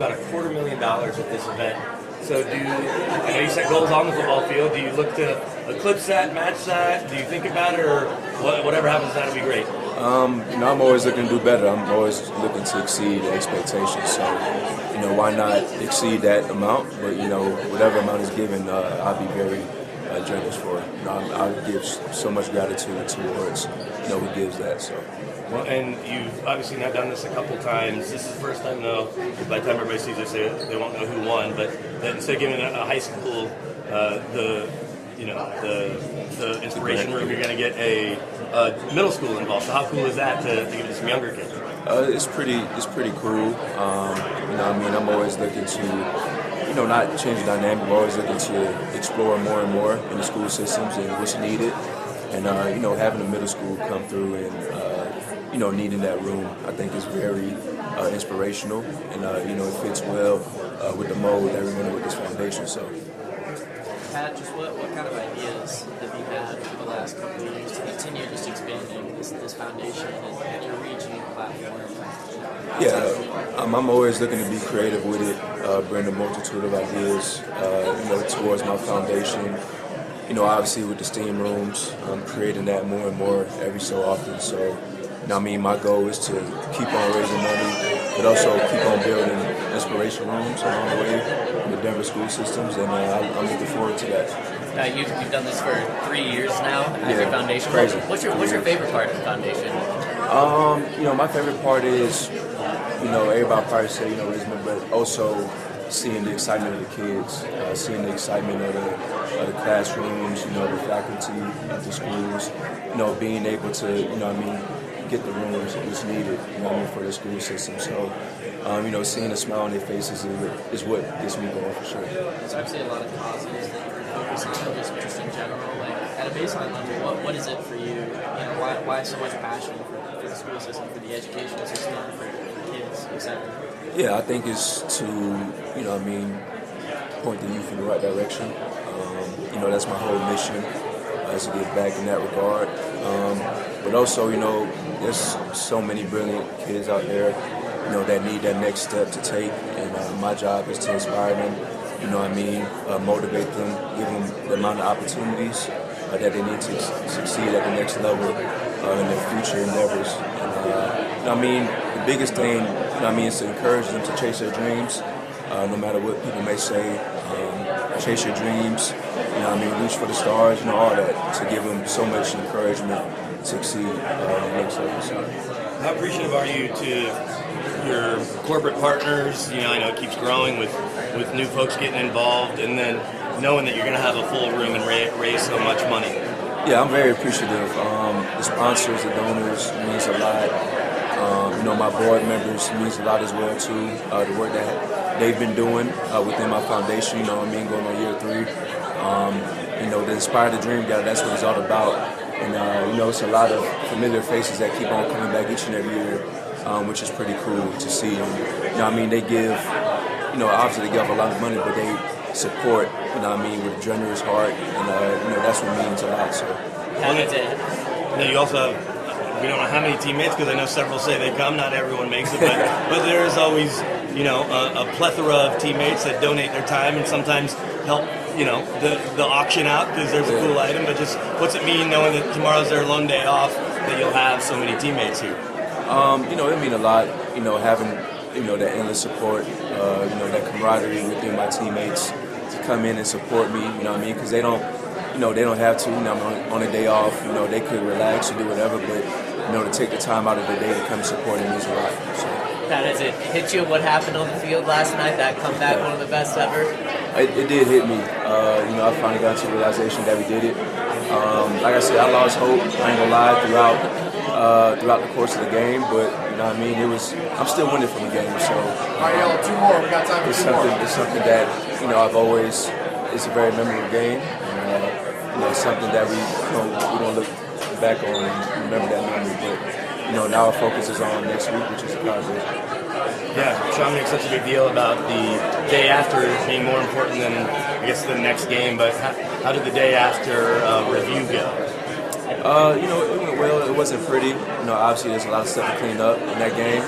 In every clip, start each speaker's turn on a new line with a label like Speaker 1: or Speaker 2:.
Speaker 1: About $250,000 at this event. So I know you set goals on the football field. Do you look to eclipse that, match that? Do you think about it, or whatever happens, that'll be great?
Speaker 2: I'm always looking to do better. I'm always looking to exceed expectations. So, why not exceed that amount? But, whatever amount is given, I'll be very generous for it. I give so much gratitude towards, who gives that. So.
Speaker 1: Well, and you've obviously now done this a couple times. This is the first time, though, by the time everybody sees this, they won't know who won. But that instead of giving a high school the inspiration room, you're going to get a middle school involved. So how cool is that to give it to some younger kids?
Speaker 2: It's pretty cool. I'm always looking to, not change the dynamic. I'm always looking to explore more and more in the school systems and what's needed. And, having a middle school come through and, needing that room, I think is very inspirational. And, it fits well with the mold that we're going with this foundation. So,
Speaker 3: Pat, just what kind of ideas have you had over the last couple of years to continue just expanding this foundation and your reach and your platform?
Speaker 2: Yeah, I'm always looking to be creative with it, bring a multitude of ideas, towards my foundation. Obviously with the steam rooms, I'm creating that more and more every so often. So, my goal is to keep on raising money, but also keep on building inspiration rooms along the way in the Denver school systems, and I'm looking forward to that.
Speaker 3: Now you've done this for 3 years now as your foundation.
Speaker 2: Crazy.
Speaker 3: What's your favorite part of the foundation?
Speaker 2: My favorite part is, everybody probably say, raising, but also seeing the excitement of the kids, seeing the excitement of the classrooms, the faculty at the schools, being able to, get the rooms that's needed, for the school system. So, seeing a smile on their faces is what gets me going for sure.
Speaker 3: There's obviously a lot of causes that you're focusing on, just in general. Like at a baseline level, what is it for you? Why so much passion for the school system, for the educational system, for kids, etc.
Speaker 2: Yeah, I think it's to, point the youth in the right direction. That's my whole mission, is to give back in that regard. But also, there's so many brilliant kids out there, that need that next step to take. And my job is to inspire them, motivate them, give them the amount of opportunities that they need to succeed at the next level in their future endeavors. And, the biggest thing, is to encourage them to chase their dreams, no matter what people may say. Chase your dreams, reach for the stars, all that, to give them so much encouragement to succeed in the next level. So.
Speaker 1: How appreciative are you to your corporate partners? I know it keeps growing with new folks getting involved, and then knowing that you're going to have a full room and raise so much money.
Speaker 2: Yeah, I'm very appreciative. The sponsors, the donors, means a lot. My board members means a lot as well too. The work that they've been doing within my foundation, going on year 3. To inspire the dream, that's what it's all about. And it's a lot of familiar faces that keep on coming back each and every year, which is pretty cool to see. And, they give, obviously they give a lot of money, but they support, with a generous heart, and that's what means a lot. So.
Speaker 1: You also have, we don't know how many teammates, because I know several say they come. Not everyone makes it, but there is always, a plethora of teammates that donate their time and sometimes help, the auction out because there's a cool item. But just what's it mean knowing that tomorrow's their lone day off, that you'll have so many teammates here?
Speaker 2: It means a lot, having, that endless support, that camaraderie within my teammates to come in and support me, because they don't, they don't have to, on a day off, they could relax and do whatever, but, to take the time out of their day to come support me means a lot. So.
Speaker 3: Now, does it hit you what happened on the field last night, that comeback, one of the best ever?
Speaker 2: It did hit me. I finally got to the realization that we did it. Like I said, I lost hope, I ain't gonna lie, throughout the course of the game, but, I'm still winning from the game, so.
Speaker 4: All right, y'all, 2 more, we got time for 2 more.
Speaker 2: It's something that, I've always, it's a very memorable game, and, it's something that we don't look back on and remember that memory, but, now our focus is on next week, which is the Cowboys.
Speaker 1: Yeah, Sean makes such a big deal about the day after being more important than, I guess, the next game, but how did the day after review go?
Speaker 2: It went well. It wasn't pretty. Obviously there's a lot of stuff to clean up in that game.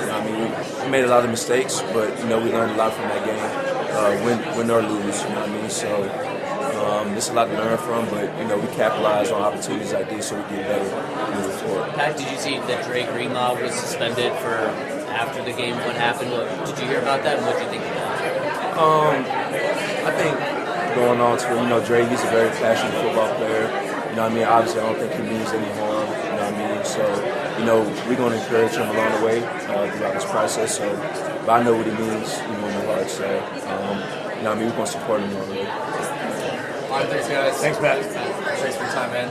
Speaker 2: We made a lot of mistakes, but we learned a lot from that game, win or lose. So there's a lot to learn from, but we capitalize on opportunities like this so we get better moving forward.
Speaker 3: Pat, did you see that Dre Greenlaw was suspended for after the game? What happened? Did you hear about that, and what did you think of that?
Speaker 2: I think going on to Dre, he's a very passionate football player. Obviously I don't think he means any harm. So we're going to encourage him along the way throughout this process. But I know what he means, in my heart. So we're going to support him along the way.
Speaker 4: All right, thanks guys.
Speaker 1: Thanks, Pat.
Speaker 4: Thanks for your time, man.